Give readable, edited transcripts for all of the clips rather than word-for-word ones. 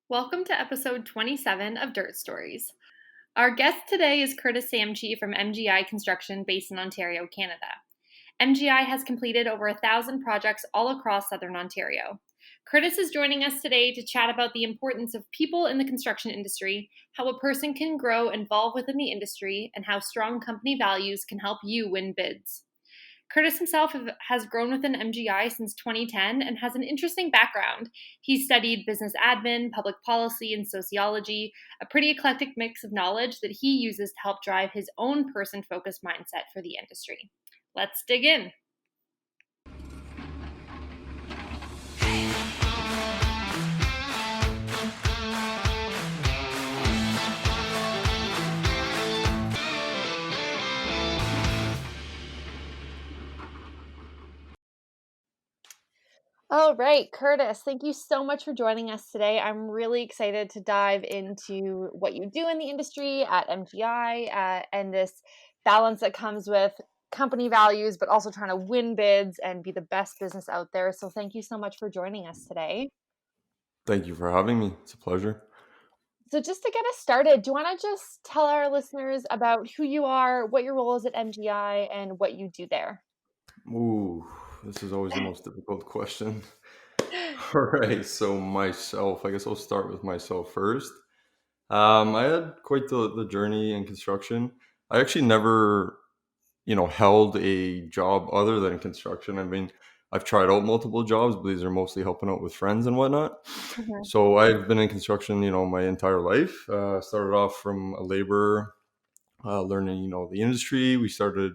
Welcome to episode 27 of Dirt Stories. Our guest today is Curtis Samchi from MGI Construction based in Ontario, Canada. MGI has completed over 1,000 projects all across southern Ontario. Curtis is joining us today to chat about the importance of people in the construction industry, how a person can grow involved within the industry, and how strong company values can help you win bids. Curtis himself has grown within MGI since 2010 and has an interesting background. He studied business admin, public policy, and sociology, a pretty eclectic mix of knowledge that he uses to help drive his own person-focused mindset for the industry. Let's dig in. All right, Curtis, thank you so much for joining us today. I'm really excited to dive into what you do in the industry at MGI and this balance that comes with company values, but also trying to win bids and be the best business out there. So thank you so much for joining us today. Thank you for having me. It's a pleasure. So just to get us started, do you want to just tell our listeners about who you are, what your role is at MGI, and what you do there? Ooh, this is always the most difficult question. All right, so myself, I guess I'll start with myself first. I had quite the journey in construction. I actually never, held a job other than construction. I mean, I've tried out multiple jobs, but these are mostly helping out with friends and whatnot. Mhm. So I've been in construction, my entire life. Started off from a laborer, learning, the industry. We started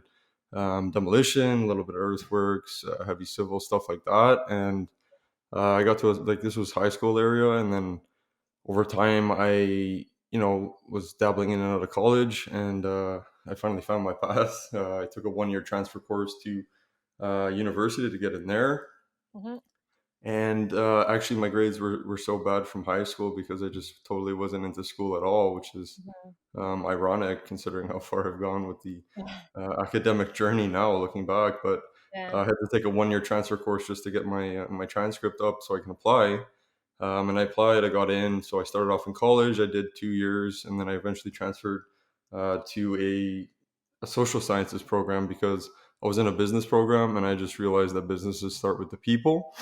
demolition, a little bit of earthworks, heavy civil stuff like that, and I got to this was high school area, and then over time I was dabbling in and out of college, and I finally found my path. I took a 1 year transfer course to university to get in there. Mhm. And actually, my grades were so bad from high school because I just totally wasn't into school at all, which is Mhm. ironic considering how far I've gone with the academic journey now, looking back. But Yeah. I had to take a 1 year transfer course just to get my transcript up so I can apply. And I applied, I got in. So I started off in college. I did 2 years, and then I eventually transferred to a social sciences program because I was in a business program, and I just realized that businesses start with the people.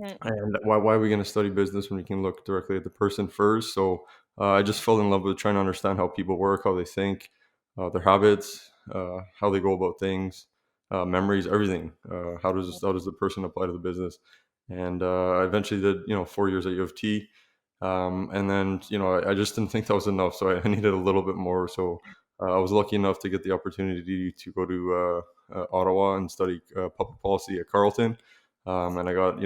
Mhm. And why are we going to study business when we can look directly at the person first? So I just fell in love with trying to understand how people work, how they think, their habits, how they go about things, memories, everything. How does the person apply to the business? And I eventually did 4 years at U of T, and then I just didn't think that was enough, so I needed a little bit more. So I was lucky enough to get the opportunity to go to Ottawa and study public policy at Carleton, and I got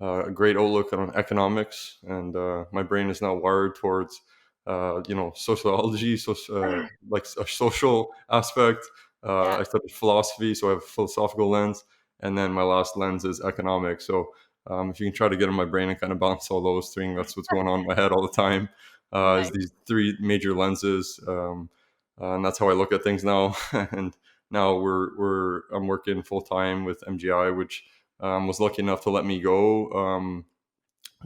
a great outlook on economics, and my brain is now wired towards sociology, like a social aspect. Yeah. I studied philosophy, so I have a philosophical lens, and then my last lens is economics. So if you can try to get in my brain and kind of balance all those things, that's what's going on in my head all the time. Is Nice. these three major lenses, and that's how I look at things now. And now I'm working full time with MGI, which was lucky enough to let me go.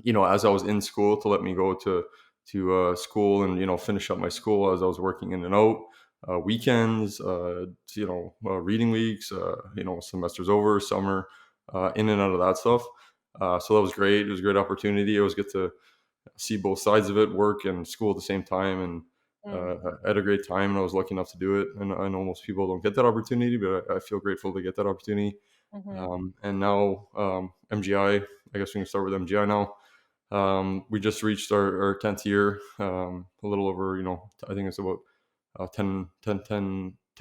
As I was in school, to let me go to school and finish up my school as I was working in and out. Weekends, reading weeks, semesters over, summer, in and out of that stuff. So that was great. It was a great opportunity. I always get to see both sides of it, work and school at the same time, and Mm. I had a great time. And I was lucky enough to do it. And I know most people don't get that opportunity, but I feel grateful to get that opportunity. Mhm. And now MGI, I guess we can start with MGI now. We just reached our 10th year, a little over, I think it's about 10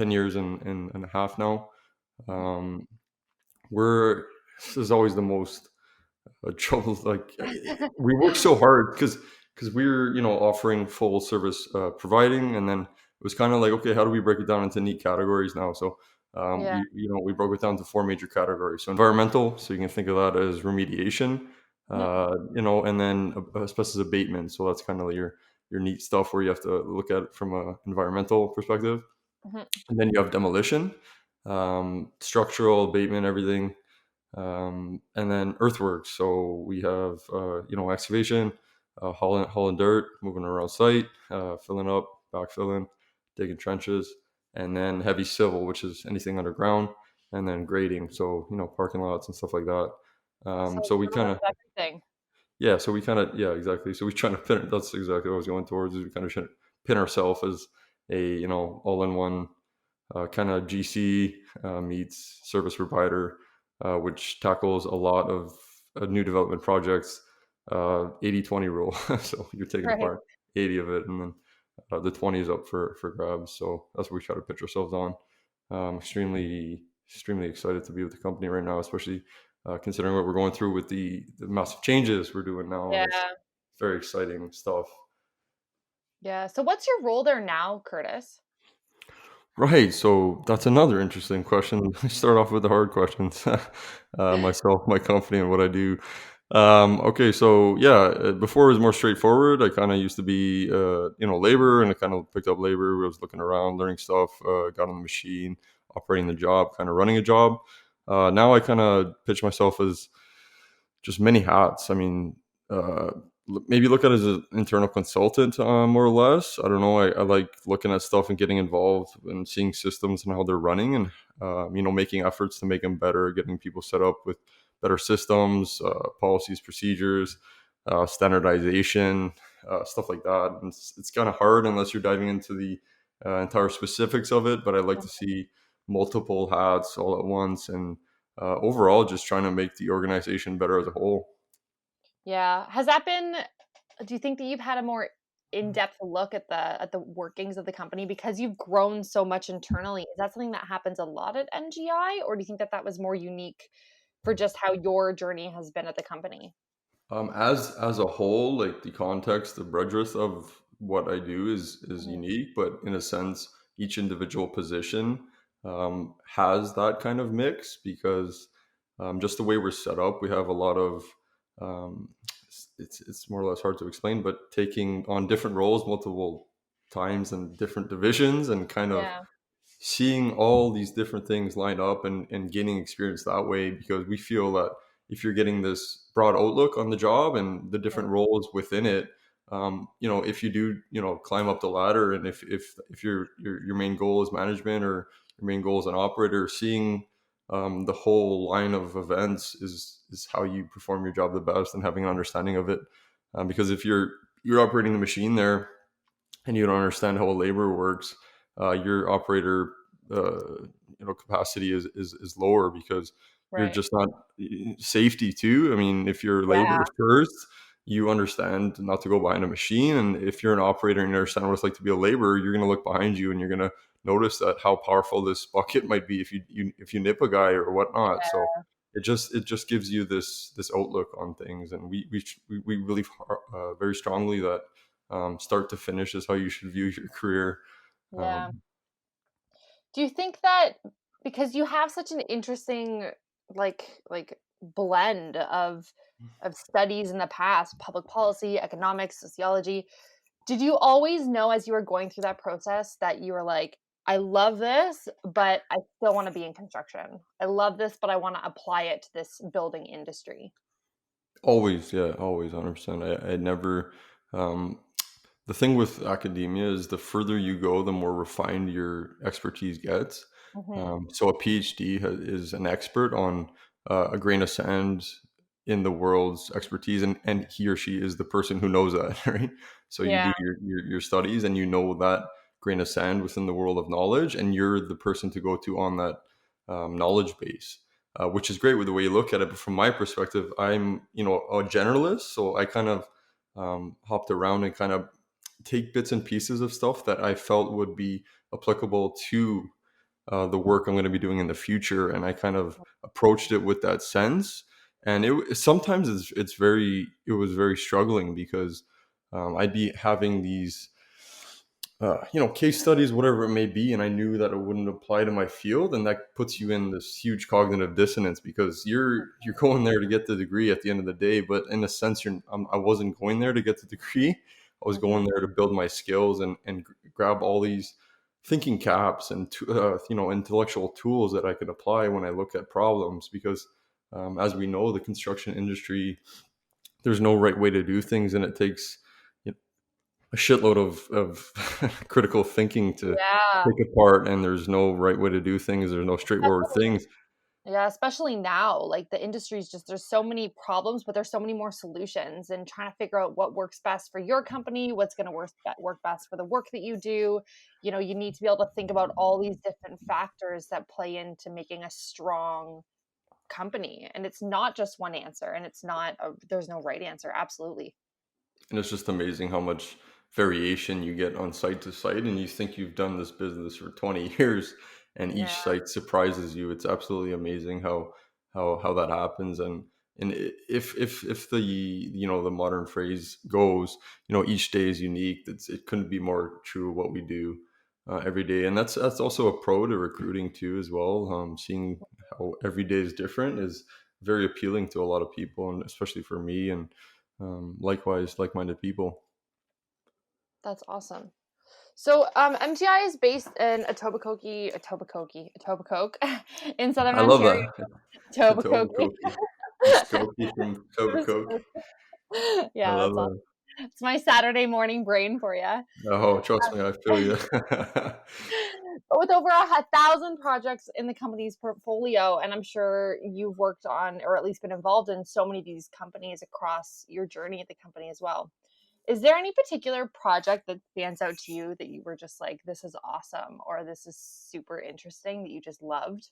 years and a half now. Um, this is always the most trouble. Like we work so hard because we're, offering full service providing. And then it was kind of like, okay, how do we break it down into neat categories now? So Yeah. we broke it down to four major categories. So environmental, so you can think of that as remediation, Mhm. and then asbestos abatement. So that's kind of your neat stuff where you have to look at it from a environmental perspective. Mhm. And then you have demolition, structural abatement, everything, and then earthworks. So we have excavation, hauling dirt, moving around site, filling up, backfilling, digging trenches, and then heavy civil, which is anything underground, and then grading. So parking lots and stuff like that. So So we a little kind bit of of everything. yeah, so we kind of yeah, exactly. So we trying to pin. That's exactly what I was going towards. Is we kind of should pin ourselves as a all-in-one kind of GC meets service provider, which tackles a lot of new development projects. 80-20 rule. So you're taking Right. apart 80 of it, and then the 20 is up for grabs. So that's what we try to pitch ourselves on. Extremely excited to be with the company right now, especially considering what we're going through with the massive changes we're doing now, and Yeah. it's very exciting stuff. Yeah. So what's your role there now, Curtis? Right. So that's another interesting question. Start off with the hard questions. Myself, my company, and what I do. Okay. So yeah, before it was more straightforward. I kind of used to be, labor, and I kind of picked up labor. I was looking around, learning stuff, got on the machine, operating the job, kind of running a job. Now I kind of pitch myself as just many hats. I mean, uh, maybe look at it as an internal consultant, more or less. I don't know. I like looking at stuff and getting involved and seeing systems and how they're running, and making efforts to make them better, getting people set up with better systems, policies, procedures, standardization, stuff like that. And it's kind of hard unless you're diving into the entire specifics of it. But I like to see multiple hats all at once, and overall just trying to make the organization better as a whole. Yeah. Do you think that you've had a more in-depth look at the workings of the company because you've grown so much internally? Is that something that happens a lot at NGI, or do you think that that was more unique for just how your journey has been at the company? As a whole, like the context, the breadth of what I do is Mhm. unique, but in a sense, each individual position has that kind of mix because just the way we're set up, we have a lot of um, it's more or less hard to explain, but taking on different roles multiple times and different divisions, and kind of Yeah. seeing all these different things line up, and gaining experience that way, because we feel that if you're getting this broad outlook on the job and the different Mhm. roles within it, if you do climb up the ladder, and if your main goal is management, or your main goal is an operator, seeing the whole line of events is how you perform your job the best, and having an understanding of it, because if you're operating the machine there and you don't understand how a labor works, your operator, capacity is lower, because you're Right. just not safety too. I mean, if you're labor Yeah. first, you understand not to go behind a machine, and if you're an operator and you understand what it's like to be a laborer, you're going to look behind you and you're going to notice that how powerful this bucket might be if you nip a guy or whatnot. So it just gives you this outlook on things, and we believe very strongly that start to finish is how you should view your career. Yeah. Um, Do you think that because you have such an interesting blend of studies in the past, public policy, economics, sociology, did you always know as you were going through that process that you were like, I love this, but I still want to be in construction. I love this, but I want to apply it to this building industry. Always, yeah, always, 100%. I never. Um, the thing with academia is the further you go, the more refined your expertise gets. Hmm. So a PhD is an expert on a grain of sand in the world's expertise, and he or she is the person who knows that, right? So you Yeah. do your studies, and you know that grain of sand within the world of knowledge, and you're the person to go to on that knowledge base. Which is great with the way you look at it, but from my perspective, I'm a generalist, so I kind of hopped around and kind of take bits and pieces of stuff that I felt would be applicable to the work I'm going to be doing in the future, and I kind of approached it with that sense. And it sometimes it was very struggling, because I'd be having these case studies, whatever it may be, and I knew that it wouldn't apply to my field, and that puts you in this huge cognitive dissonance, because you're going there to get the degree at the end of the day, but in a sense, I wasn't going there to get the degree. I was Hmm. going there to build my skills, and grab all these thinking caps and intellectual tools that I could apply when I look at problems, because as we know, the construction industry there's no right way to do things, and it takes a shitload of critical thinking to Yeah. take apart, and there's no right way to do things. There's no straightforward things. Yeah, especially now, like the industry's just there's so many problems, but there's so many more solutions and trying to figure out what works best for your company, what's going to work best for the work that you do. You need to be able to think about all these different factors that play into making a strong company. And it's not just one answer and there's no right answer. Absolutely. And it's just amazing how much variation you get on site to site. And you think you've done this business for 20 years, and each Yeah. site surprises you. It's absolutely amazing how that happens. And if the the modern phrase goes, each day is unique. It couldn't be more true what we do every day. And that's also a pro to recruiting too as well. Seeing how every day is different is very appealing to a lot of people, and especially for me. And likewise, like-minded people. That's awesome. So, MGI is based in Etobicoke in Southern I love Ontario. that. Etobicoke. Toby Skokie from Toby Coke. I Yeah, love that's awesome. that. It's my Saturday morning brain for you. Oh, trust me, I feel you. But with over 1,000 projects in the company's portfolio, and I'm sure you've worked on or at least been involved in so many of these companies across your journey at the company as well. Is there any particular project that stands out to you that you were just like, this is awesome, or this is super interesting that you just loved?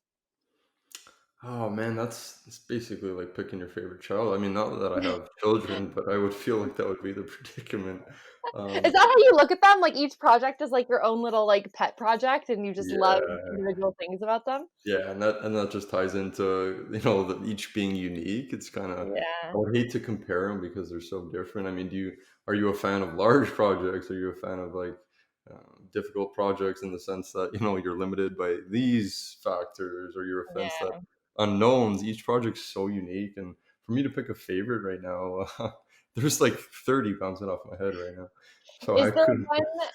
Oh man, it's basically like picking your favorite child. I mean, not that I have children, but I would feel like that would be the predicament. Is Um, that how you look at them? Like each project is like your own little like pet project and you just love yeah, individual things about them? yeah, and that just ties into each being unique. It's kind of, I Yeah. would hate to compare them because they're so different. I mean, are you a fan of large projects? Are you a fan of like difficult projects in the sense that you're limited by these factors, or you're a sense that Yeah. unknowns? Each project's so unique, and for me to pick a favorite right now, there's like 30 bouncing off my head right now, so I Is there couldn't. one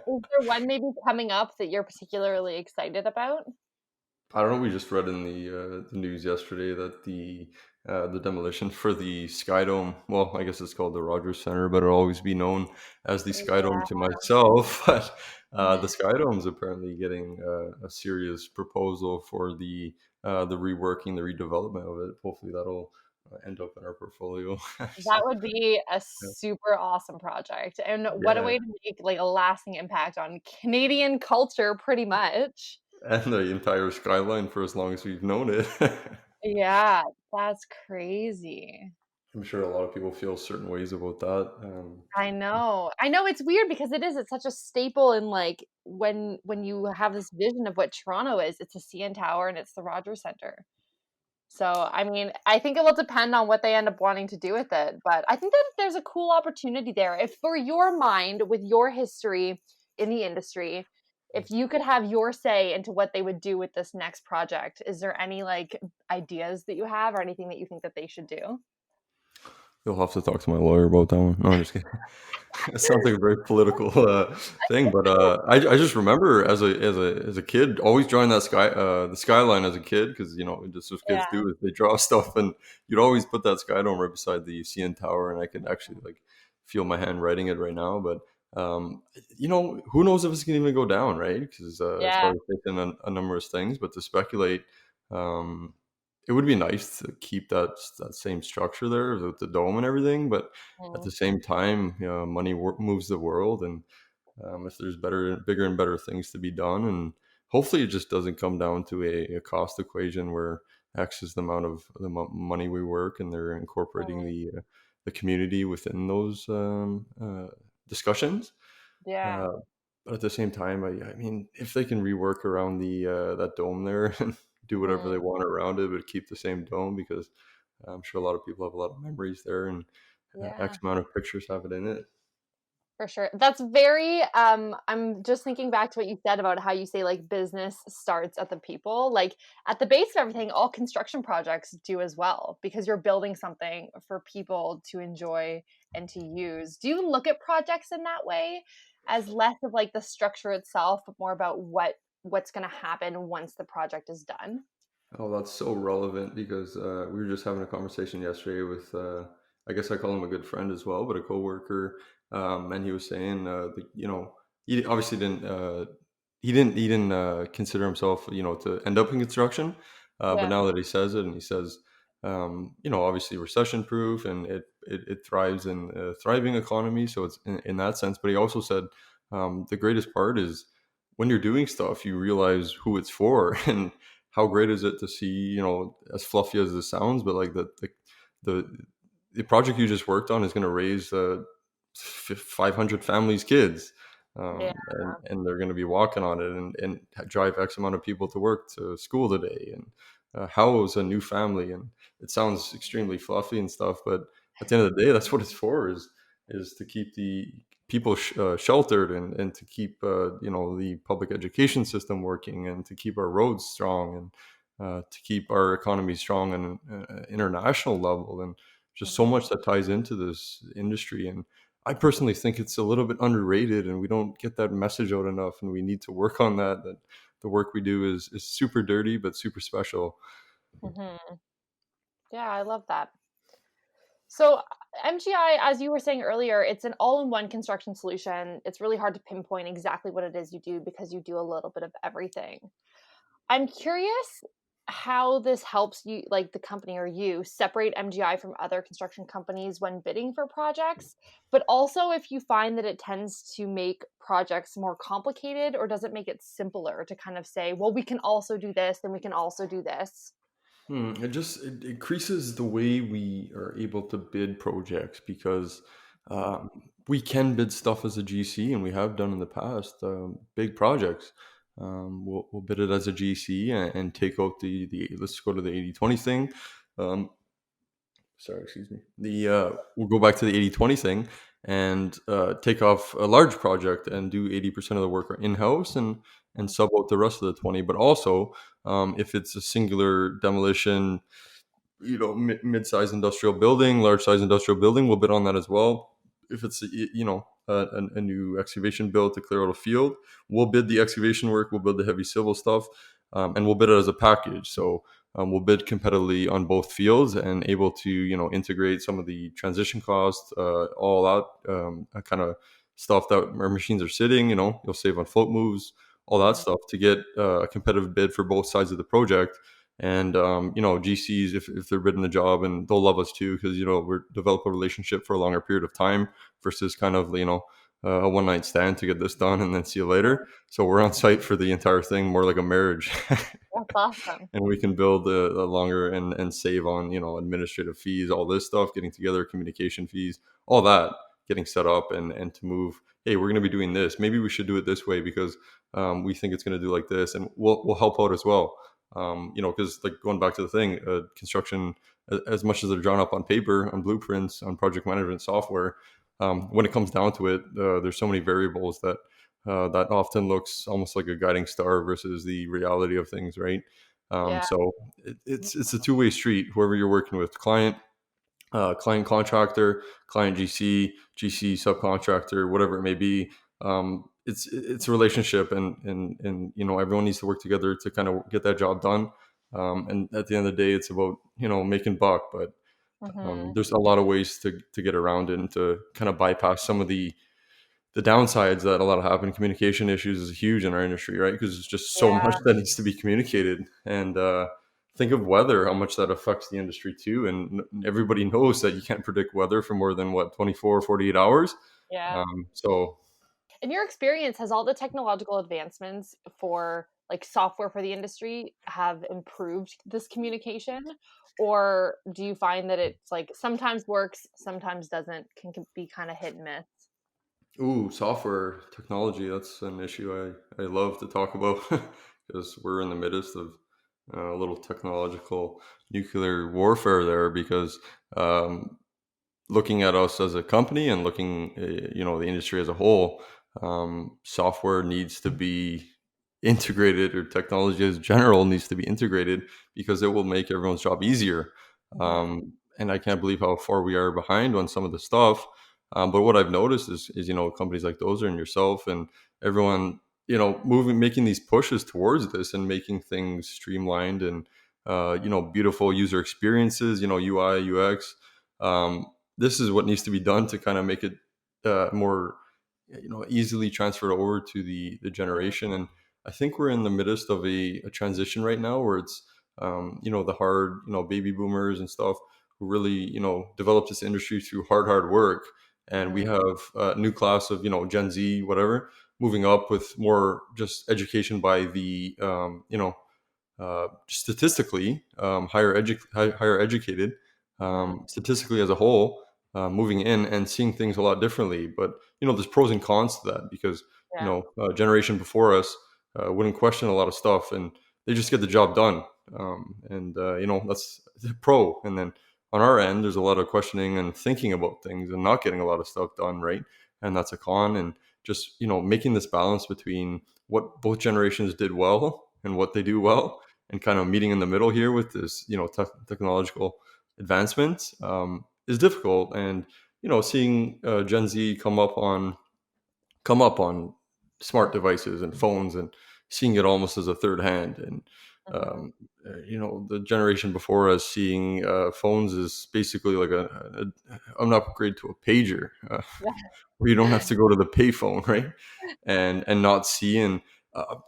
is there one maybe coming up that you're particularly excited about? I don't know. We just read in the news yesterday that the demolition for the Sky Dome. Well, I guess it's called the Rogers Center, but it'll always be known as the Sky Dome Yeah. to myself. But the Sky Dome is apparently getting a serious proposal for the reworking, the redevelopment of it. Hopefully, that'll end up in our portfolio. That So would be a yeah, super awesome project, and what a yeah, way to make, like, a lasting impact on Canadian culture pretty much. and the entire skyline for as long as we've known it. Yeah, that's crazy. I'm sure a lot of people feel certain ways about that. I know. I know it's weird because it's such a staple in, like, when you have this vision of what Toronto is, it's a CN Tower and it's the Rogers Centre. So, I mean, I think it will depend on what they end up wanting to do with it, but I think that there's a cool opportunity there. If for your mind, with your history in the industry, if you could have your say into what they would do with this next project, is there any like ideas that you have or anything that you think that they should do? You'll have to talk to my lawyer about that one. No, I'm just kidding. It sounds like a very political thing, but I just remember as a kid always drawing the skyline as a kid, because just what kids Yeah, do is they draw stuff, and you'd always put that sky dome right beside the CN Tower, and I could actually like feel my hand writing it right now. But who knows if it's gonna even go down, right? Because it's yeah, probably taken a numerous things, but to speculate. Um, it would be nice to keep that same structure there with the dome and everything, but at mm, the same time, money moves the world, and if there's bigger and better things to be done, and hopefully it just doesn't come down to a cost equation where X is the amount of money we work, and they're incorporating mm, the community within those discussions. yeah, Uh, but at the same time, I mean, if they can rework around the that dome there and do whatever they mm, want around it, but keep the same dome, because I'm sure a lot of people have a lot of memories there, and X yeah. amount of pictures have it in it. For sure. That's very I'm just thinking back to what you said about how you say like business starts at the people. Like at the base of everything, all construction projects do as well because you're building something for people to enjoy and to use. Do you look at projects in that way as less of like the structure itself, but more about what's going to happen once the project is done? Oh, that's so relevant, because we were just having a conversation yesterday with I guess I call him a good friend as well, but a coworker. And he was saying, he obviously didn't consider himself, to end up in construction. But Yeah. now that he says it, and he says, obviously recession proof, and it thrives in a thriving economy. So it's in that sense. But he also said, the greatest part is when you're doing stuff, you realize who it's for, and how great is it to see, as fluffy as this sounds, but like the the project you just worked on is going to raise 500 families' kids, Yeah. and they're going to be walking on it, and drive X amount of people to work to school today, and house a new family. And it sounds extremely fluffy and stuff, but at the end of the day, that's what it's for, is to keep the people sheltered, and to keep the public education system working, and to keep our roads strong, and to keep our economy strong on an international level. And just so Mhm. much that ties into this industry. And I personally think it's a little bit underrated, and we don't get that message out enough, and we need to work on that. That the work we do is super dirty but super special. Mhm. Yeah, I love that. So, MGI, as you were saying earlier, it's an all-in-one construction solution. It's really hard to pinpoint exactly what it is you do because you do a little bit of everything. I'm curious how this helps you, like the company or you, separate MGI from other construction companies when bidding for projects, but also if you find that it tends to make projects more complicated, or does it make it simpler to kind of say, well, we can also do this and we can also do this? It increases the way we are able to bid projects, because um, we can bid stuff as a GC, and we have done in the past, big projects. We'll bid it as a GC, and take out the let's go to the 80/20 thing. Um, Sorry, excuse me. The We'll go back to the 80/20 thing, and take off a large project and do 80% of the work in house, and sub out the rest of the 20. But also, if it's a singular demolition, mid-sized industrial building, large-sized industrial building, we'll bid on that as well. If it's a new excavation build to clear out a field, we'll bid the excavation work, we'll bid the heavy civil stuff, and we'll bid it as a package. So we'll bid competitively on both fields, and able to integrate some of the transition costs, all out kind of stuff that our machines are sitting. You'll save on float moves, all that Mhm. stuff, to get a competitive bid for both sides of the project. And GCs, if they're bidding the job, and they'll love us too, because we're develop a relationship for a longer period of time, versus kind of a one night stand to get this done and then see you later. So we're on site for the entire thing, more like a marriage. That's awesome. And we can build a longer, and save on administrative fees, all this stuff, getting together, communication fees, all that, getting set up, and to move. Hey, we're going to be doing this. Maybe we should do it this way, because we think it's going to do like this, and we'll help out as well. Because, like, going back to the thing, construction, as much as they're drawn up on paper, on blueprints, on project management software, when it comes down to it, there's so many variables that often looks almost like a guiding star versus the reality of things, right? Yeah. So it's a two-way street. Whoever you're working with, client contractor, client GC subcontractor, whatever it may be. It's a relationship, and everyone needs to work together to kind of get that job done. And at the end of the day, it's about making buck. But Mhm. there's a lot of ways to get around it, and to kind of bypass some of the downsides that a lot of happen. Communication issues is huge in our industry, right? Because there's just so much Yeah. that needs to be communicated. And think of weather, how much that affects the industry too. And everybody knows that you can't predict weather for more than 24 or 48 hours. Yeah. So In your experience, has all the technological advancements for like software for the industry have improved this communication? Or do you find that it's like sometimes works, sometimes doesn't, can be kind of hit and miss? ooh, software technology, that's an issue I love to talk about, because we're in the midst of a little technological nuclear warfare there. Because um, looking at us as a company, and looking the industry as a whole, software needs to be integrated, or technology as general needs to be integrated, because it will make everyone's job easier. Mhm. And I can't believe how far we are behind on some of the stuff. But what I've noticed is companies like DOZR and yourself, and everyone, moving, making these pushes towards this, and making things streamlined, and beautiful user experiences, UI UX. this is what needs to be done to kind of make it more easily transferred over to the generation. And I think we're in the midst of a transition right now where it's the hard baby boomers and stuff who really developed this industry through hard work, and we Mhm. have a new class of Gen Z, whatever, moving up with more just education by the statistically higher educated, Mhm. statistically as a whole, moving in and seeing things a lot differently. But there's pros and cons to that, because Yeah. generation before us wouldn't question a lot of stuff, and they just get the job done. And that's the pro. And then on our end, there's a lot of questioning and thinking about things and not getting a lot of stuff done, right? And that's a con. And just making this balance between what both generations did well and what they do well, and kind of meeting in the middle here with this technological advancement, is difficult. And seeing Gen Z come up on smart devices and phones, and seeing it almost as a third hand. And Mhm. um, the generation before us seeing phones is basically like an upgrade to a pager, where you don't have to go to the payphone, right? And not see. And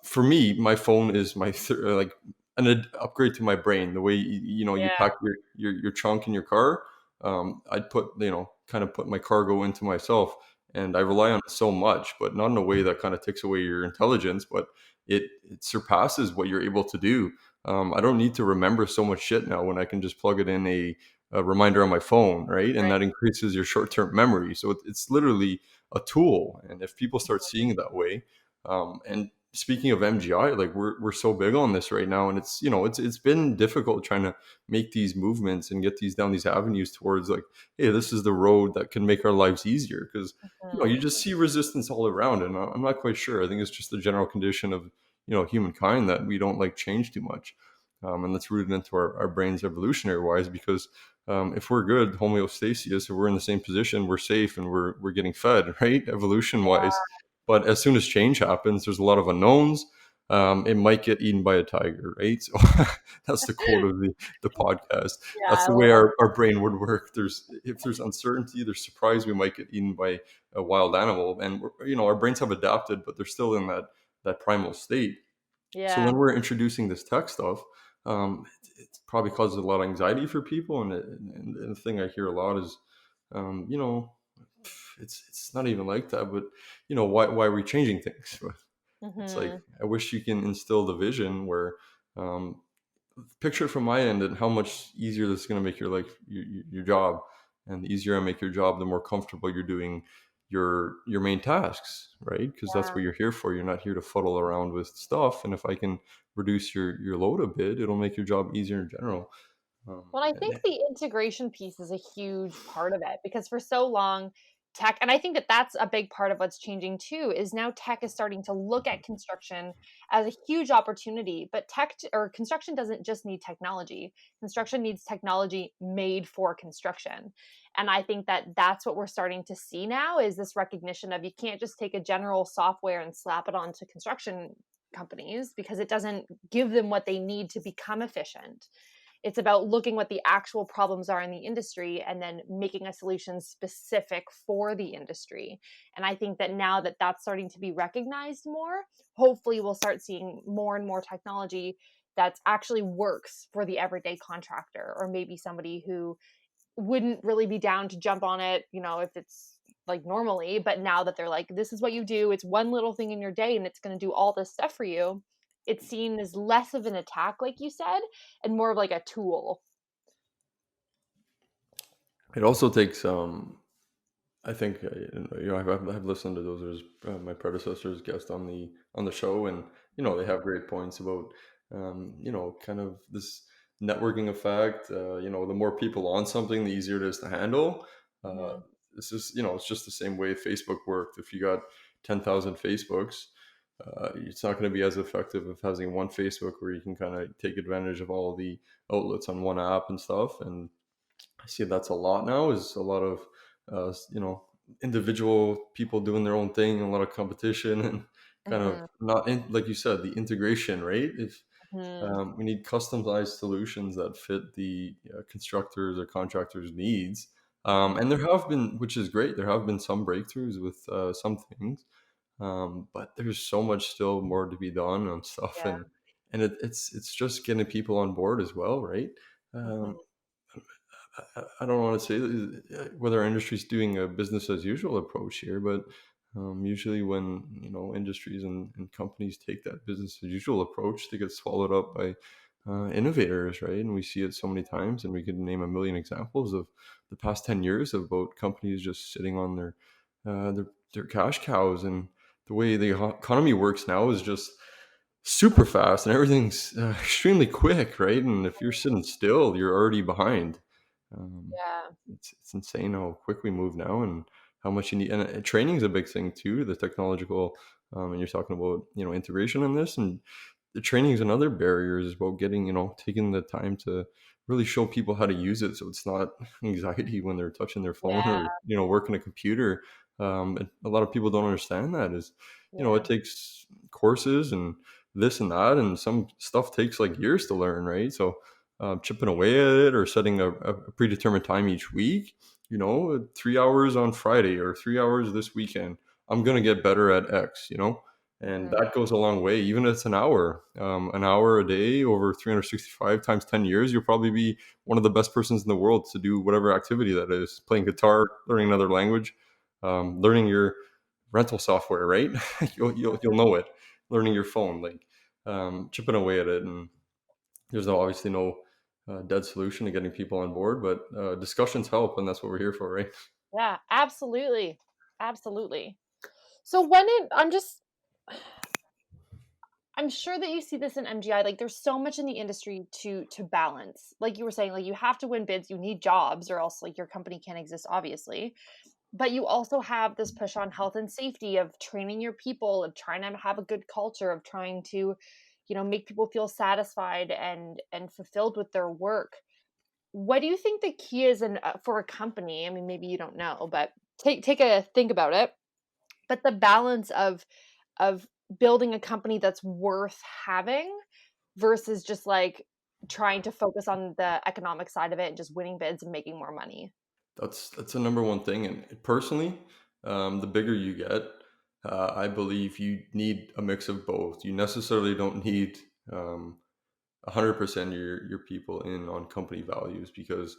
for me, my phone is like an upgrade to my brain. The way you Yeah. pack your trunk in your car, I'd put kind of put my cargo into myself, and I rely on it so much, but not in a way that kind of takes away your intelligence, but it surpasses what you're able to do. I don't need to remember so much shit now when I can just plug it in a reminder on my phone, right? And that Right. increases your short-term memory. So it's literally a tool. And if people start seeing it that way, and speaking of MGI, like we're so big on this right now, and it's been difficult trying to make these movements and get these down these avenues towards, like, hey, this is the road that can make our lives easier, because you Mhm. just see resistance all around. And I'm not quite sure. I think it's just the general condition of humankind that we don't like change too much. And that's rooted into our brains evolutionary wise, because if we're good homeostasis, if we're in the same position, we're safe and we're getting fed, right, evolution wise. But as soon as change happens, there's a lot of unknowns. It might get eaten by a tiger, right? So that's the quote of the podcast. Yeah, That's I the way love our brain would work. If there's uncertainty, there's surprise, we might get eaten by a wild animal. And our brains have adapted, but they're still in that primal state. So Yeah. when we're introducing this tech stuff, it probably causes a lot of anxiety for people. And the thing I hear a lot is, um, you know, it's not even like that, but why are we changing things? It's like, Mhm. I wish you can instill the vision where, um, picture it from my end, and how much easier this is going to make your life, your job. And the easier I make your job, the more comfortable you're doing your main tasks, right? Because that's Yeah. what you're here for. You're not here to fuddle around with stuff. And if I can reduce your load a bit, it'll make your job easier in general. Well, I think And the integration piece is a huge part of it because for so long, tech, and I think that that's a big part of what's changing too, is now tech is starting to look at construction as a huge opportunity. But or construction doesn't just need technology, construction needs technology made for construction. And I think that that's what we're starting to see now is this recognition of you can't just take a general software and slap it onto construction companies because it doesn't give them what they need to become efficient. It's about looking what the actual problems are in the industry and then making a solution specific for the industry. And I think that now that that's starting to be recognized more, hopefully we'll start seeing more and more technology that actually works for the everyday contractor or maybe somebody who wouldn't really be down to jump on it, if it's like normally, but now that they're like, this is what you do, it's one little thing in your day and it's going to do all this stuff for you. It's seen as less of an attack, like you said, and more of like a tool. it also takes, I think, I've listened to those as my predecessors guest on the show, and they have great points about, kind of this networking effect. The more people on something, the easier it is to handle. Uh, Mhm. this is it's just the same way Facebook worked. If you got 10,000 Facebooks, it's not going to be as effective as having one Facebook where you can kind of take advantage of all the outlets on one app and stuff. And I see that's a lot now. Is a lot of individual people doing their own thing, and a lot of competition, and kind of Mhm. not like you said, the integration, right? If Mhm. we need customized solutions that fit the constructors or contractors' needs, And there have been, which is great, there have been some breakthroughs with some things, but there's so much still more to be done on stuff, Yeah. and it's just getting people on board as well, right? Um, Mhm. I don't want to say whether our industry's doing a business as usual approach here, but usually when industries and companies take that business as usual approach, they get swallowed up by innovators, right? And we see it so many times, and we could name a million examples of the past 10 years of about companies just sitting on their cash cows, and the way the economy works now is just super fast, and everything's extremely quick, right? And if you're sitting still, you're already behind. Um, Yeah. it's insane how quick we move now, and how much you need. And training is a big thing too. The technological, and you're talking about integration in this, and the training is another barrier. Is about getting taking the time to really show people how to use it, so it's not anxiety when they're touching their phone Yeah. or working a computer. And a lot of people don't understand that is it Yeah. takes courses and this and that, and some stuff takes like years to learn, right? So chipping away at it, or setting a predetermined time each week, 3 hours on Friday or 3 hours this weekend, I'm going to get better at X, and Mhm. that goes a long way. Even if it's an hour a day over 365 times 10 years, you'll probably be one of the best persons in the world to do whatever activity that is: playing guitar, learning another language, learning your rental software, right? You'll know it. Learning your phone, like chipping away at it. And there's obviously no dead solution to getting people on board, but discussions help, and that's what we're here for, right? Yeah, absolutely. Absolutely. So when it I'm sure that you see this in MGI, like there's so much in the industry to balance. Like you were saying, like you have to win bids, you need jobs or else like your company can't exist obviously. But you also have this push on health and safety of training your people, of trying to have a good culture, of trying to, make people feel satisfied and fulfilled with their work. What do you think the key is for a company? I mean, maybe you don't know, but take a think about it. But the balance of building a company that's worth having versus just like trying to focus on the economic side of it and just winning bids and making more money. That's the number one thing. And personally, the bigger you get, I believe you need a mix of both. You necessarily don't need 100% of your people in on company values, because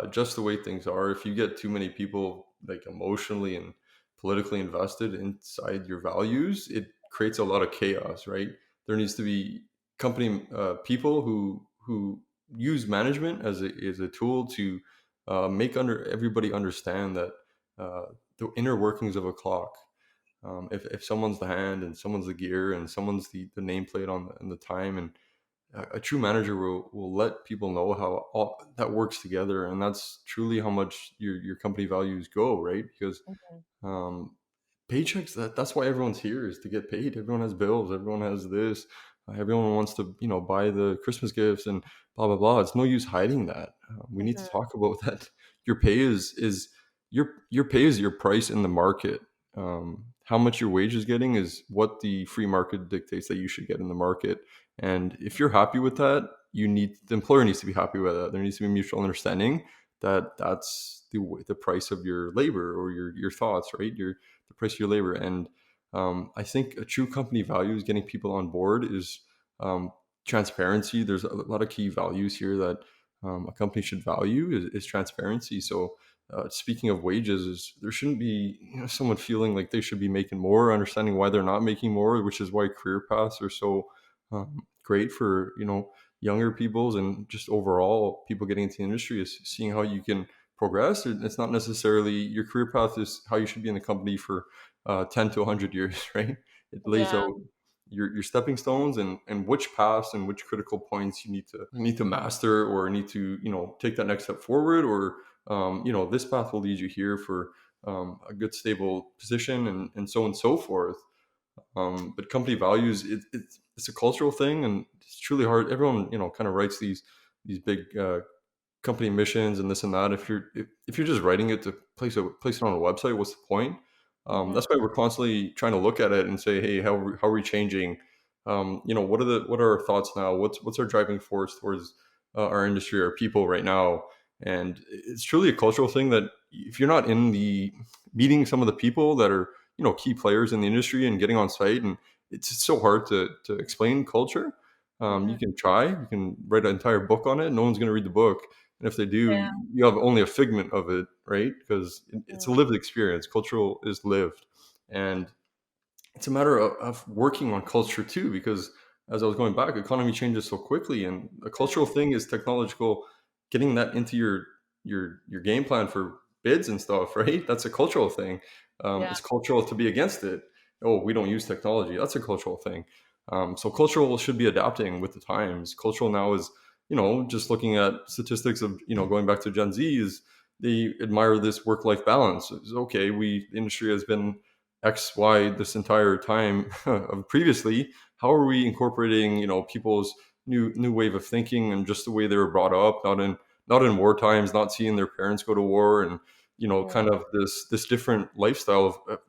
just the way things are, if you get too many people like emotionally and politically invested inside your values, it creates a lot of chaos, right? There needs to be company people who use management as a tool to make everybody understand that the inner workings of a clock. If someone's the hand and someone's the gear and someone's the nameplate on the time, and a true manager will let people know how all that works together, and that's truly how much your company values go, right? Because Mhm. um, paychecks, that's why everyone's here, is to get paid. Everyone has bills, everyone has this, everyone wants to buy the Christmas gifts and blah blah blah. It's no use hiding that. We need to Mhm. talk about that. Your pay is your pay is your price in the market. How much your wage is getting is what the free market dictates that you should get in the market. And if you're happy with that, the employer needs to be happy with that. There needs to be mutual understanding that that's the price of your labor, or your thoughts, right? The price of your labor. And I think a true company value is getting people on board is transparency. There's a lot of key values here that a company should value is transparency. So speaking of wages, there shouldn't be someone feeling like they should be making more, understanding why they're not making more, which is why career paths are so great for younger people's, and just overall people getting into the industry, is seeing how you can progress. It's not necessarily your career path is how you should be in the company for 10 to 100 years, right? It lays Yeah. out your stepping stones, and which paths and which critical points you need to master, or need to take that next step forward, or this path will lead you here for a good stable position, and so on and so forth. But company values, it's a cultural thing, and it's truly hard. Everyone kind of writes these big company missions and this and that. If you're just writing it to place it on a website, what's the point? Mhm. That's why we're constantly trying to look at it and say, hey, how are we changing? What are our thoughts now? What's our driving force towards our industry, our people right now? And it's truly a cultural thing that if you're not in the meeting some of the people that are, key players in the industry and getting on site, and it's so hard to explain culture. Mhm. You can try, you can write an entire book on it. No one's going to read the book. And if they do, Yeah. you have only a figment of it, right? Because it's a Mhm. lived experience. Cultural is lived. And it's a matter of working on culture too, because as I was going back, economy changes so quickly, and a cultural Mm. thing is technological. Getting that into your game plan for bids and stuff, right? That's a cultural thing. Yeah. It's cultural to be against it. Oh, we don't use technology. That's a cultural thing. So cultural should be adapting with the times. Cultural now is, just looking at statistics of, going back to Gen Z, is they admire this work-life balance. It's okay. The industry has been X, Y this entire time of previously. How are we incorporating, people's new wave of thinking and just the way they were brought up, not in war times, not seeing their parents go to war, and kind Mhm. of this different lifestyle of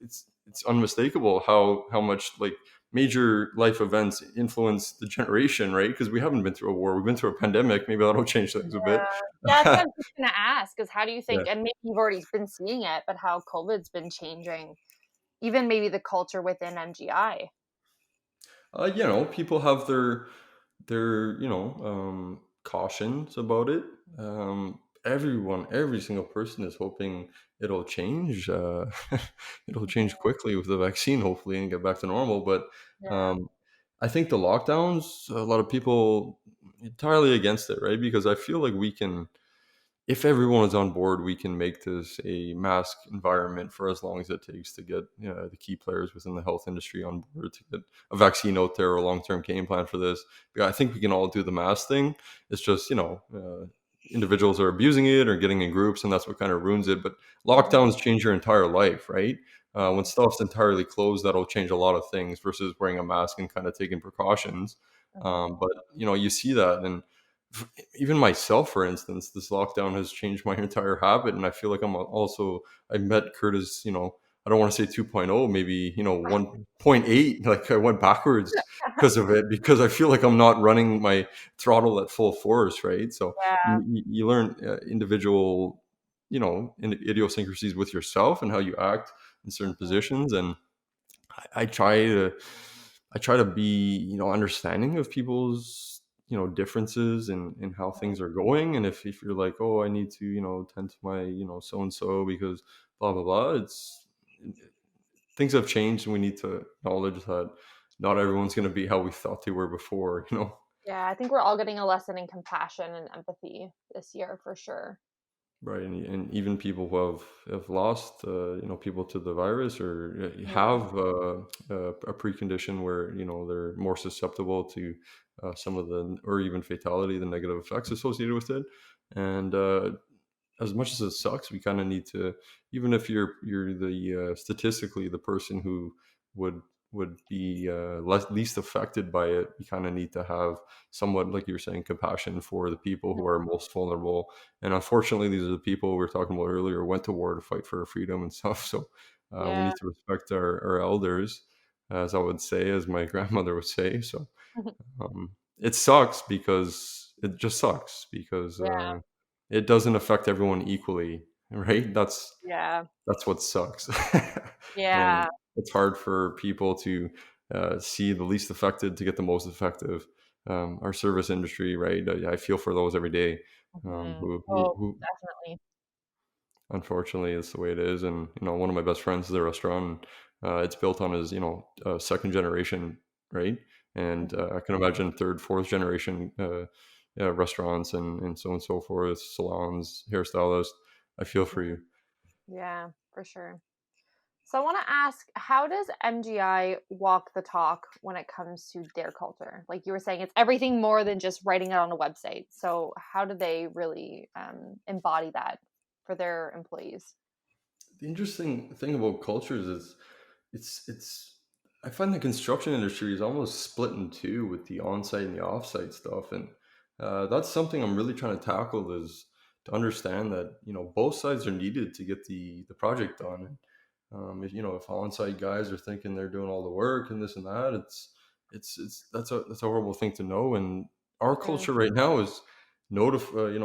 it's unmistakable how much like major life events influence the generation, right? Because we haven't been through a war, we've been through a pandemic. Maybe that'll change things a bit. Yeah. Yeah, that's what I'm just gonna ask, is how do you Yeah. think, and maybe you've already been seeing it, but how COVID's been changing even maybe the culture within MGI? People have their cautions about it. Every single person is hoping it'll change. It'll change quickly with the vaccine, hopefully, and get back to normal. But Yeah. um, I think the lockdowns, a lot of people entirely against it, right? Because I feel like we can, if everyone is on board, we can make this a mask environment for as long as it takes to get, the key players within the health industry on board to get a vaccine out there or a long term game plan for this. Yeah, I think we can all do the mask thing. It's just, individuals are abusing it or getting in groups, and that's what kind of ruins it. But Mhm. lockdowns change your entire life, right? When stuff's entirely closed, that'll change a lot of things versus wearing a mask and kind of taking precautions. Mhm. But you see that, and even myself, for instance, this lockdown has changed my entire habit, and I feel like I met Curtis. I don't want to say 2.0, maybe 1.8. Like I went backwards because of it, because I feel like I'm not running my throttle at full force, right? So Yeah. you learn individual, idiosyncrasies with yourself and how you act in certain Mhm. positions, and I try to be, understanding of people's, differences in how things are going. And if you're like, oh, I need to, tend to my, so and so because blah blah blah, things have changed, and we need to acknowledge that not everyone's going to be how we thought they were before, Yeah, I think we're all getting a lesson in compassion and empathy this year for sure. Right, and even people who have lost, people to the virus, or Yeah. have a precondition where they're more susceptible to some of the, or even fatality, the negative effects associated with it. And as much as it sucks, we kind of need to, even if you're the statistically the person who would would be least affected by it, you kind of need to have somewhat, like you were saying, compassion for the people who are most vulnerable. And unfortunately, these are the people we were talking about earlier, who went to war to fight for our freedom and stuff. So we Yeah. need to respect our elders, as I would say, as my grandmother would say. So it sucks, because it just sucks because Yeah. it doesn't affect everyone equally, right? Yeah. That's what sucks. And Yeah. it's hard for people to see the least affected to get the most effective. Our service industry, right? I feel for those every day, Mhm. Oh, who definitely. unfortunately is the way it is. And one of my best friends is a restaurant. It's built on his second generation, right? And Mhm. I can imagine third, fourth generation restaurants, and so on and so forth, salons, hairstylists. I feel for you. Yeah, for sure. So I want to ask, how does MGI walk the talk when it comes to their culture? Like you were saying, it's everything more than just writing it on a website. So how do they really embody that for their employees? The interesting thing about cultures is it's I find the construction industry is almost split in two with the on-site and the off-site stuff. And that's something I'm really trying to tackle, is to understand that both sides are needed to get the project done. If on-site guys are thinking they're doing all the work and this and that, it's that's a horrible thing to know. And our Mhm. culture right now is notify,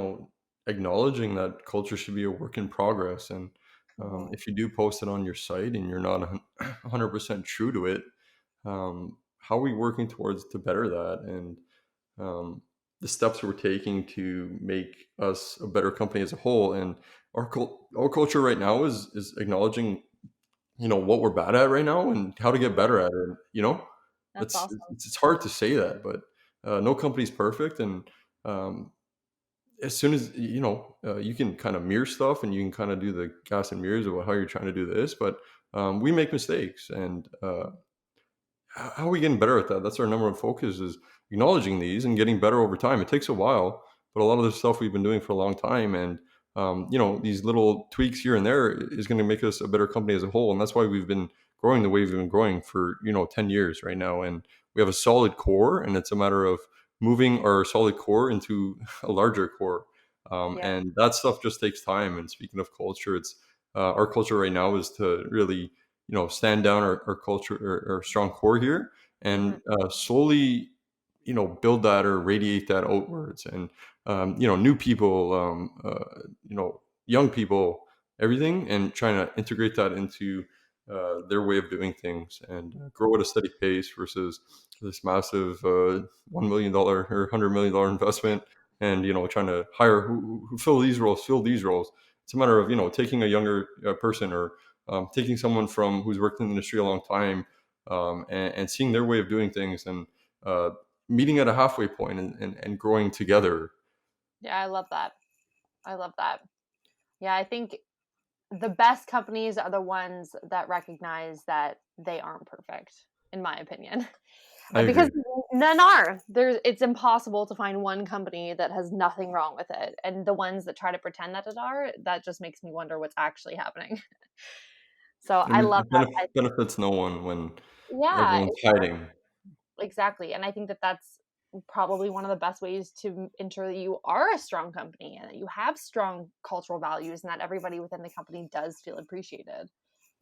acknowledging that culture should be a work in progress. And Mhm. if you do post it on your site and you're not 100% true to it, how are we working towards to better that? And um, the steps we're taking to make us a better company as a whole. And our culture right now is acknowledging, what we're bad at right now and how to get Yeah, better at it. that's It's awesome. it's hard to say that, but no company's perfect. And um, as soon as you can kind of mirror stuff and you can kind of do the gas and mirrors about how you're trying to do this, but we make mistakes. And how are we getting better at that? That's our number one focus, is acknowledging these and getting better over time. It takes a while, but a lot of the stuff we've been doing for a long time, and these little tweaks here and there is going to make us a better company as a whole. And that's why we've been growing the way we've been growing for 10 years right now. And we have a solid core, and it's a matter of moving our solid core into a larger core. Yeah. And that stuff just takes time. And speaking of culture, it's our culture right now is to really stand down our culture, our strong core here, Mhm. and slowly build that or radiate that outwards. And new people, young people, everything, and trying to integrate that into their way of doing things, and grow at a steady pace versus this massive $1 million or $100 million investment. And trying to hire who fill these roles. It's a matter of taking a younger person, or taking someone from who's worked in the industry a long time, and seeing their way of doing things, and uh, meeting at a halfway point, and growing together. Yeah, I love that. I love that. Yeah, I think the best companies are the ones that recognize that they aren't perfect, in my opinion. I Because agree. none are. It's impossible to find one company that has nothing wrong with it. And the ones that try to pretend that it are, that just makes me wonder what's actually happening. So I And love it that. benefits no one when Yeah, everyone's hiding. exactly. And I think that that's probably one of the best ways to ensure that you are a strong company and that you have strong cultural values and that everybody within the company does feel appreciated.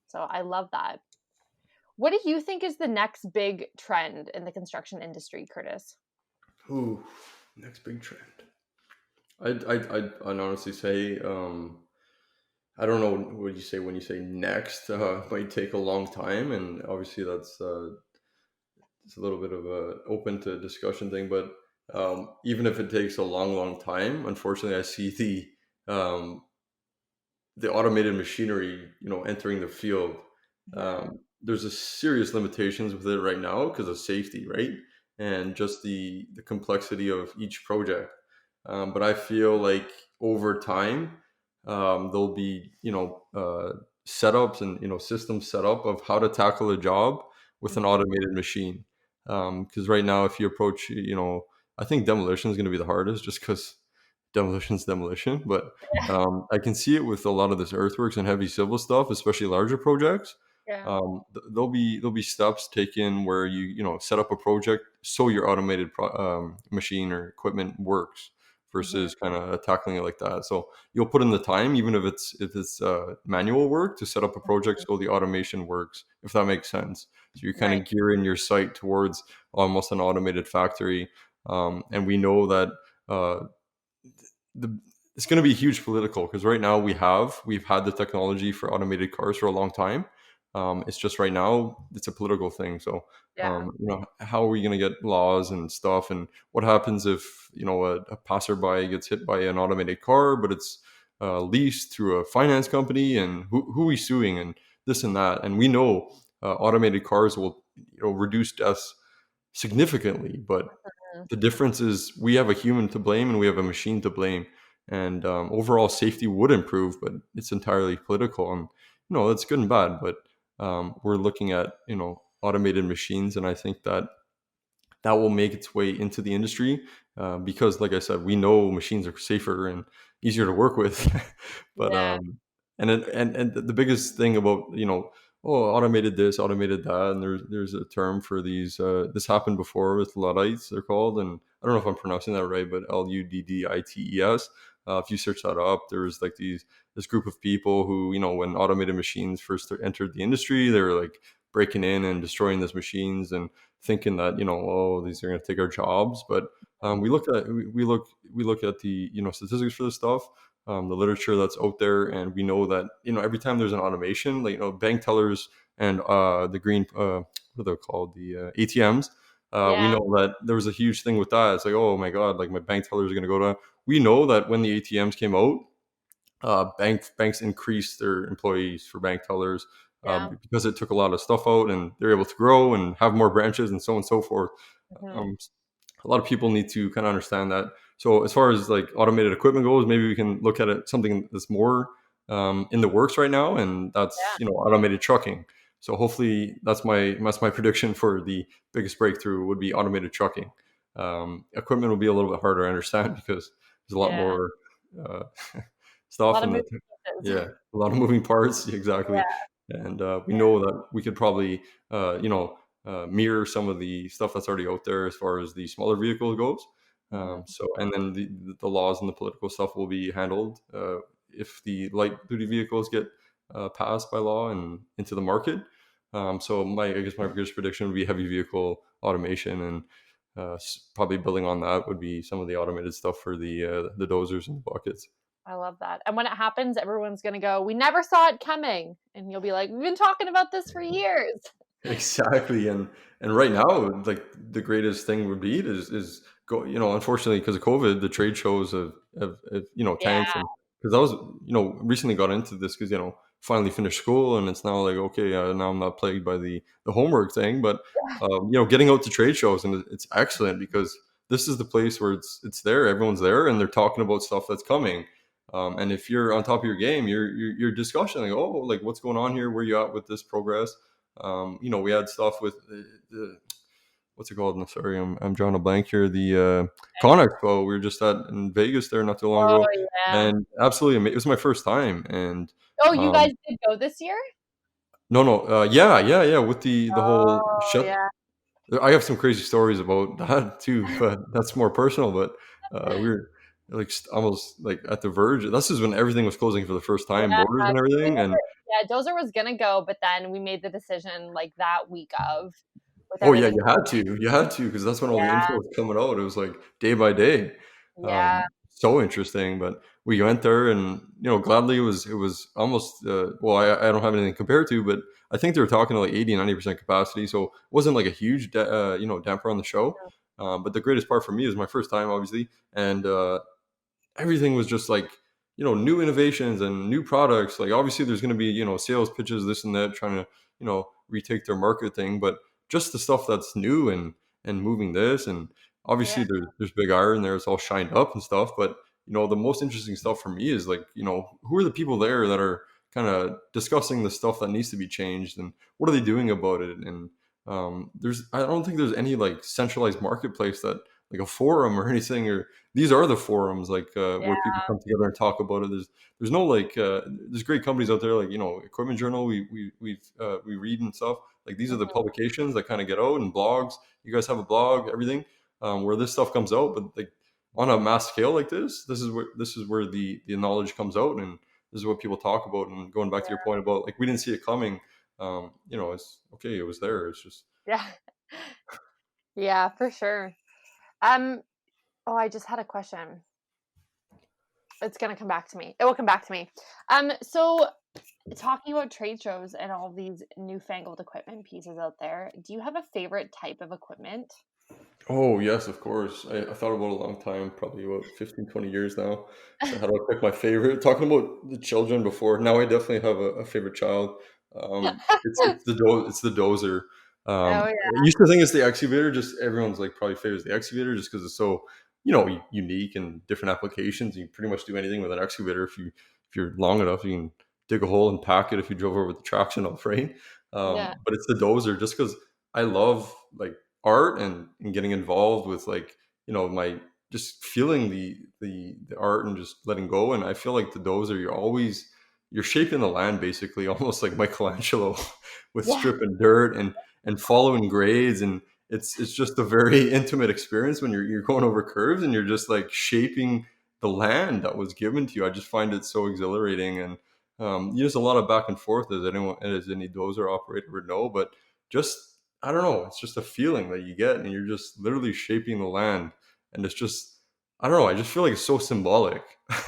So I love that. What do you think is the next big trend in the construction industry, Curtis? Ooh, next big trend. I'd honestly say, I don't know what you say when you say next. Might take a long time, and obviously that's it's a little bit of a open to discussion thing. But even if it takes a long time, unfortunately, I see the automated machinery, entering the field. Yeah. There's a serious limitations with it right now because of safety, right? And just the complexity of each project. But I feel like over time, there'll be, setups and, systems set up of how to tackle a job with an Mhm. automated machine. Because right now, if you approach, I think demolition is going to be the hardest, just because demolition's demolition. But I can see it with a lot of this earthworks and heavy civil stuff, especially larger projects. Yeah. There'll be steps taken where you set up a project so your automated machine or equipment works, Mhm. versus kind of tackling it like that. So you'll put in the time, even if it's manual work, to set up a project Mhm. so the automation works, if that makes sense. So you're kind Right. of gearing your site towards almost an automated factory. And we know that uh, the it's going to be huge political, because right now we've had the technology for automated cars for a long time. It's just right now it's a political thing. So Yeah. how are we going to get laws and stuff, and what happens if a passerby gets hit by an automated car, but it's leased through a finance company, and who are we suing, and this and that. And we know automated cars will reduce deaths significantly, but Mhm. the difference is we have a human to blame and we have a machine to blame. And overall safety would improve, but it's entirely political. And that's good and bad. But we're looking at automated machines, and I think that will make its way into the industry, because, like I said, we know machines are safer and easier to work with. But Yeah. and the biggest thing about automated this, automated that, and there's a term for these. This happened before with Luddites, they're called, and I don't know if I'm pronouncing that right, but Luddites. If you search that up, there was like this group of people who, when automated machines first entered the industry, they were like breaking in and destroying these machines and thinking that, oh, these are going to take our jobs. But We look at we look at the statistics for this stuff, the literature that's out there, and we know that every time there's an automation, like bank tellers and the green what are they called, the ATMs. We Yeah. know that there was a huge thing with that. It's like, oh my god, like my bank tellers are going to go down. We know that when the ATMs came out, banks increased their employees for bank tellers Yeah. because it took a lot of stuff out, and they're able to grow and have more branches and so on and so forth. Mhm. Um, a lot of people need to kind of understand that. So as far as like automated equipment goes, maybe we can look at it something that's more in the works right now, and that's Yeah. automated trucking. So hopefully that's my prediction for the biggest breakthrough would be automated trucking. Equipment will be a little bit harder, I understand, because there's a lot Yeah. more uh, A stuff lot of and moving pieces. yeah, a lot of moving parts. Exactly. Yeah. And we Yeah. know that we could probably mirror some of the stuff that's already out there as far as the smaller vehicle goes. Mhm. So, and then the laws and the political stuff will be handled if the light duty vehicles get passed by law and into the market. So, I guess my biggest prediction would be heavy vehicle automation, and probably building on that would be some of the automated stuff for the dozers and the buckets. I love that. And when it happens, everyone's going to go, "We never saw it coming." And you'll be like, "We've been talking about this for years." Exactly, and right now, like the greatest thing would be is go. Unfortunately, because of COVID, the trade shows have Yeah. tanked, and because I was recently got into this because finally finished school, and it's now like okay, now I'm not plagued by the homework thing, but getting out to trade shows, and it's excellent because this is the place where it's there, everyone's there, and they're talking about stuff that's coming. And if you're on top of your game, you're discussing like, oh, like what's going on here, where you at with this progress. We had stuff with the what's it called? No, sorry, I'm drawing a blank here. The Con Expo we were just at in Vegas there not too long Oh, ago, yeah. and absolutely it was my first time. And Oh, you guys um, did go this year? no, no, yeah, yeah, yeah. With the whole Oh, shut, yeah. I have some crazy stories about that too, but that's more personal. But we were like almost like at the verge. This is when everything was closing for the first time, Yeah, borders 'cause and everything, and yeah, Dozer was gonna go, but then we made the decision, like, that week of, with oh yeah, everything. you had to, because that's when all the Yeah, info was coming out. It was like day by day, yeah, so interesting. But we went there, and gladly it was almost well, I don't have anything compared to, but I think they were talking to like 80-90% capacity, so it wasn't like a huge damper on the show. But the greatest part for me is my first time, obviously, and everything was just like new innovations and new products. Like obviously there's going to be sales pitches, this and that, trying to retake their market thing, but just the stuff that's new and moving this. And yeah, obviously there's big iron there, it's all shined up and stuff, but the most interesting stuff for me is like who are the people there that are kind of discussing the stuff that needs to be changed, and what are they doing about it. And I don't think there's any like centralized marketplace that like a forum or anything, or these are the forums like yeah, where people come together and talk about it. There's no like there's great companies out there like Equipment Journal. We read and stuff. Like these are the mhm, publications that kind of get out, and blogs. You guys have a blog, everything, where this stuff comes out. But like on a mass scale like this is where the knowledge comes out, and this is what people talk about. And going back to your point about like we didn't see it coming. It's okay. It was there. It's just yeah, yeah, for sure. Um, oh, I just had a question. It's gonna come back to me. It will come back to me. So talking about trade shows and all these newfangled equipment pieces out there, do you have a favorite type of equipment? Oh, yes, of course. I thought about it a long time, probably about 15, 20 years now. So how do I pick my favorite? Talking about the children before, now I definitely have a favorite child. It's the dozer. Oh I yeah, used to think it's the excavator. Just everyone's like probably favors the excavator just because it's so unique and different applications. You can pretty much do anything with an excavator if you're long enough. You can dig a hole and pack it if you drove over with the traction off, right? yeah, But it's the dozer just because I love like art and getting involved with like my just feeling the art and just letting go. And I feel like the dozer, you're shaping the land basically almost like Michelangelo with yeah, stripping dirt and following grades. And it's just a very intimate experience when you're going over curves and you're just like shaping the land that was given to you. I just find it so exhilarating. And there's a lot of back and forth, as any dozer operator would know, but just I don't know. It's just a feeling that you get, and you're just literally shaping the land. and it's just, I don't know. I just feel like it's so symbolic.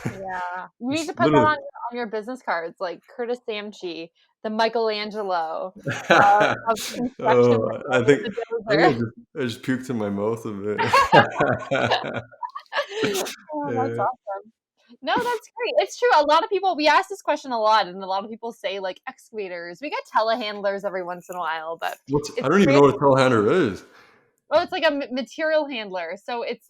Yeah. You need It's to put that literally. on your business cards, like Curtis Samchi, the Michelangelo of construction Oh, I metals, think the I think dozer. I just puked in my mouth a bit. Oh, that's Yeah. awesome. No, that's great. It's true. A lot of people, we ask this question a lot, and a lot of people say like excavators. We get telehandlers every once in a while, but I it's don't even great. know what a telehandler is. Oh, it's like a material handler. So it's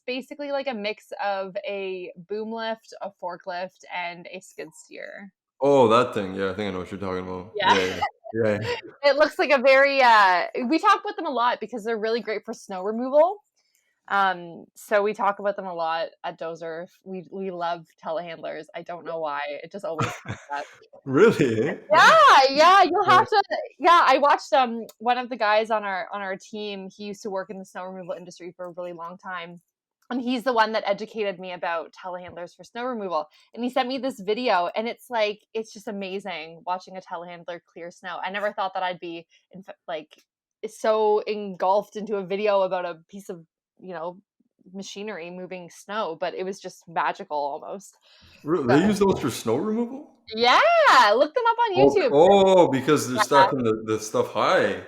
basically like a mix of a boom lift, a forklift, and a skid steer. Oh, that thing. Yeah, I think I know what you're talking about. Yeah. Yeah, yeah, yeah. Yeah. It looks like a very we talk about them a lot because they're really great for snow removal. So we talk about them a lot at DOZR. We love telehandlers. I don't know why. It just always comes up. Really? Eh? Yeah, yeah, you'll Yeah. have to. Yeah, I watched one of the guys on our team. He used to work in the snow removal industry for a really long time. And he's the one that educated me about telehandlers for snow removal. And he sent me this video, and it's like it's just amazing watching a telehandler clear snow. I never thought that I'd be like so engulfed into a video about a piece of, you know, machinery moving snow, but it was just magical almost. Really? So They use those for snow removal? yeah, look them up on Oh, YouTube. because they're Yeah. stacking the stuff high. Is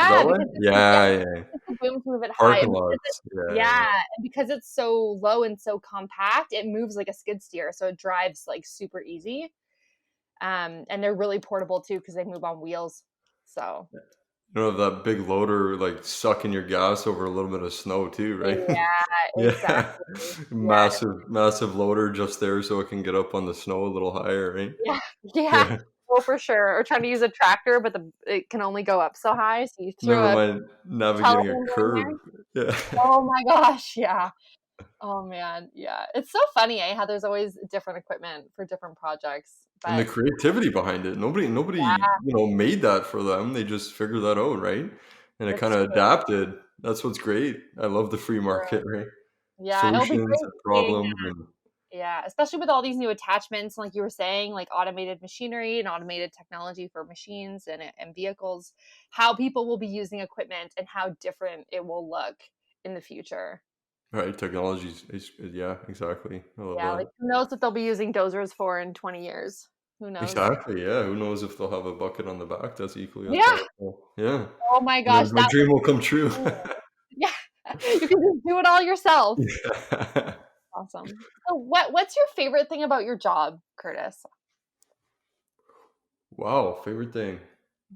that Yeah, why? because Yeah, yeah. it's a boom to move it high, Parking and because lots. Yeah, yeah, and because it's so low and so compact, it moves like a skid steer, so it drives, like, super easy, and they're really portable too because they move on wheels, so you know that big loader like sucking your gas over a little bit of snow too, right? yeah, Yeah, exactly. Yeah, massive loader just there so it can get up on the snow a little higher, right? yeah, yeah. Yeah. Oh, for sure, or trying to use a tractor, but it can only go up so high, so you throw Never a mind navigating a telehandler in there. curb. Yeah. Oh my gosh, yeah. Oh man, yeah. It's so funny, how there's always different equipment for different projects, And the but creativity behind it. Nobody, yeah, made that for them. They just figured that out, right? And it it's kinda true. adapted. That's what's great. I love the free True. market, right? Yeah, it'll be Solutions great to seeing problems and yeah, especially with all these new attachments, like you were saying, like automated machinery and automated technology for machines and vehicles, how people will be using equipment and how different it will look in the future. right, technology is yeah, exactly. I love Yeah, that. like who knows what they'll be using dozers for in 20 years? Who knows? Exactly, yeah. Who knows if they'll have a bucket on the back that's equally as Yeah. powerful. Yeah. Oh my And then gosh, my that dream will come true. would be yeah. You can just do it all yourself. Yeah. Awesome. So what's your favorite thing about your job, Curtis? Wow, favorite thing.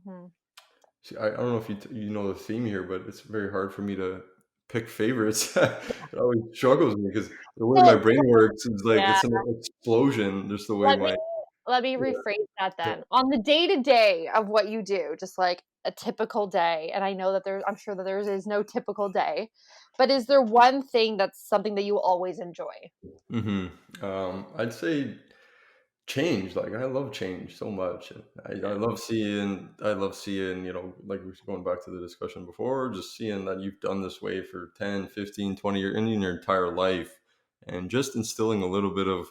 Mhm. See, I don't know if you know the theme here, but it's very hard for me to pick favorites. It always struggles me because the way my So brain works is like yeah. it's an explosion. Just the way Let me my let me yeah, rephrase that yeah. then. On the day-to-day of what you do, just like a typical day, and I know that I'm sure that there is no typical day, but is there one thing that's something that you always enjoy? I'd say change. Like I love change so much. I Yeah. love seeing, like we were going back to the discussion before, just seeing that you've done this way for 10, 15, 20 years in your entire life and just instilling a little bit of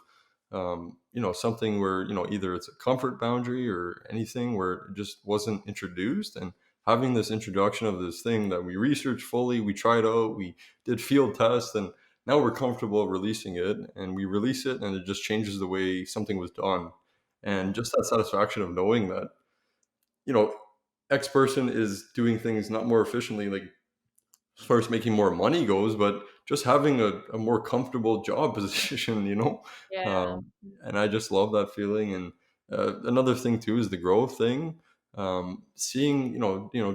something where, either it's a comfort boundary or anything where it just wasn't introduced and having this introduction of this thing that we researched fully, we tried out, we did field tests and now we're comfortable releasing it and we release it and it just changes the way something was done and Mhm. just that satisfaction of knowing that you know x person is doing things not more efficiently, like as far as making more money goes, but just having a more comfortable job position, Yeah. um, and I just love that feeling. And another thing too is the growth thing. Seeing,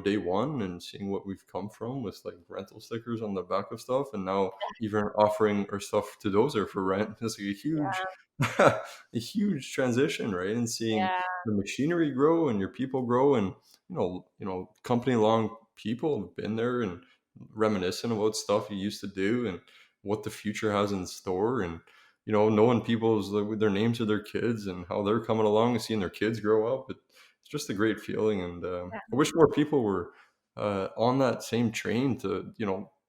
day one and seeing what we've come from with like rental stickers on the back of stuff, and now even offering our stuff to Dozer for rent is like a huge, Yeah. a huge transition, right? And seeing Yeah. the machinery grow and your people grow, and company long people have been there and reminiscing about stuff you used to do and what the future has in store, and knowing people's with their names of their kids and how they're coming along and seeing their kids grow up. It's just a great feeling, and Yeah. I wish more people were on that same train to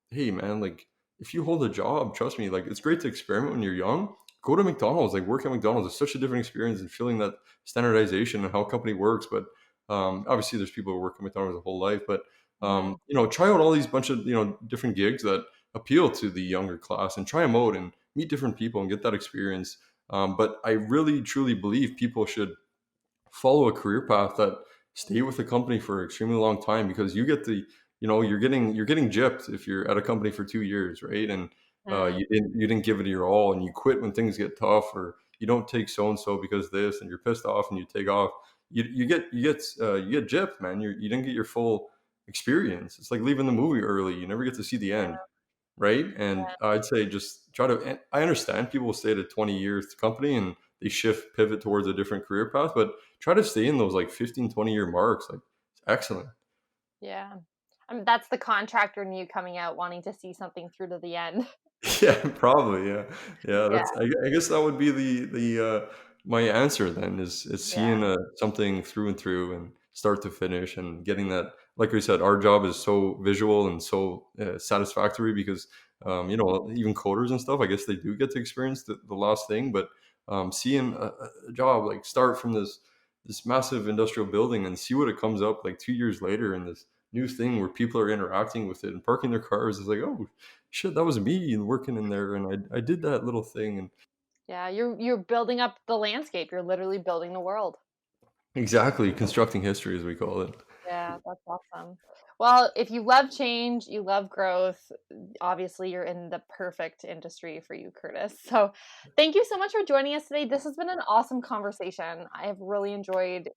hey man, like if you hold a job, trust me, like it's great to experiment when you're young. Go to McDonald's, like work at McDonald's is such a different experience and feeling that standardization and how a company works. But obviously there's people who work at McDonald's their whole life, but Mhm. try out all these bunch of different gigs that appeal to the younger class and try them out and meet different people and get that experience. But I really truly believe people should follow a career path that stay with the company for an extremely long time, because you get the, you're getting gypped if you're at a company for 2 years, right? And Mm, you didn't give it your all, and you quit when things get tough, or you don't take so and so because this, and you're pissed off and you take off. You get gypped, man. You didn't get your full experience. It's like leaving the movie early. You never get to see the end, right? And I'd say just try to. And I understand people will stay at a 20 years company and they pivot towards a different career path, but try to stay in those like 15, 20 year marks. Like, it's excellent. yeah. That's the contractor in you coming out wanting to see something through to the end. Yeah, probably. Yeah, yeah. Yeah, I guess that would be my answer then, is yeah, seeing something through and through and start to finish, and getting that. Like we said, our job is so visual and so satisfactory, because even coders and stuff, I guess they do get to experience the last thing. But seeing a job like start from this massive industrial building and see what it comes up like 2 years later, and this new thing where people are interacting with it and parking their cars, is like, oh shit, that was me and working in there, and I did that little thing. And yeah. You're building up the landscape. You're literally building the world. exactly, constructing history, as we call it. Yeah, that's awesome. Well, if you love change, you love growth, obviously you're in the perfect industry for you, Curtis. So, thank you so much for joining us today. This has been an awesome conversation. I have really enjoyed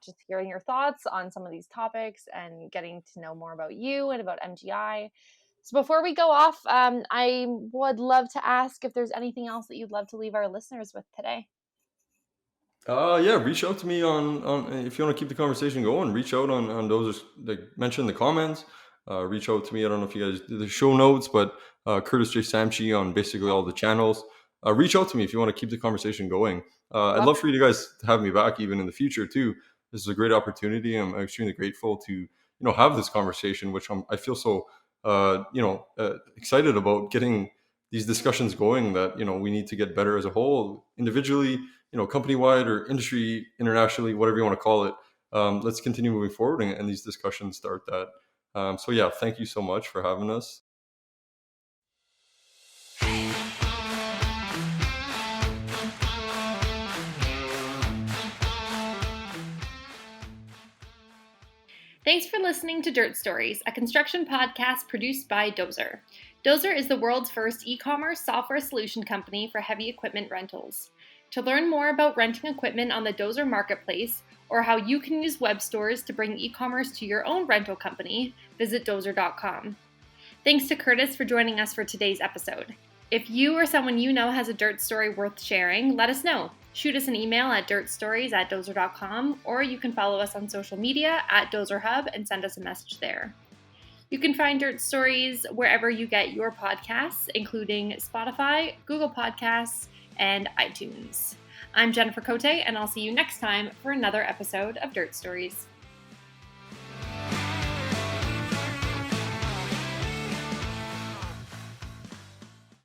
just hearing your thoughts on some of these topics and getting to know more about you and about MGI. So, before we go off, I would love to ask if there's anything else that you'd love to leave our listeners with today. Yeah, reach out to me on if you want to keep the conversation going. Reach out on those, like mentioned in the comments. Reach out to me. I don't know if you guys do the show notes, but Curtis J Samchi on basically all the channels. Reach out to me if you want to keep the conversation going. I'd Love love for you guys to have me back even in the future too. This is a great opportunity. I'm extremely grateful to have this conversation, which I feel so excited about getting these discussions going. That we need to get better as a whole, individually, company wide or industry internationally, whatever you want to call it. Let's continue moving forward, and these discussions start that. So yeah, thank you so much for having us. Thanks for listening to Dirt Stories, a construction podcast produced by DOZR. DOZR is the world's first e-commerce software solution company for heavy equipment rentals. To learn more about renting equipment on the DOZR marketplace, or how you can use web stores to bring e-commerce to your own rental company, visit DOZR.com. Thanks to Curtis for joining us for today's episode. If you or someone you know has a dirt story worth sharing, let us know. Shoot us an email at dirtstories@dozr.com, or you can follow us on social media at DozerHub and send us a message there. You can find Dirt Stories wherever you get your podcasts, including Spotify, Google Podcasts, and iTunes. I'm Jennifer Cote, and I'll see you next time for another episode of Dirt Stories.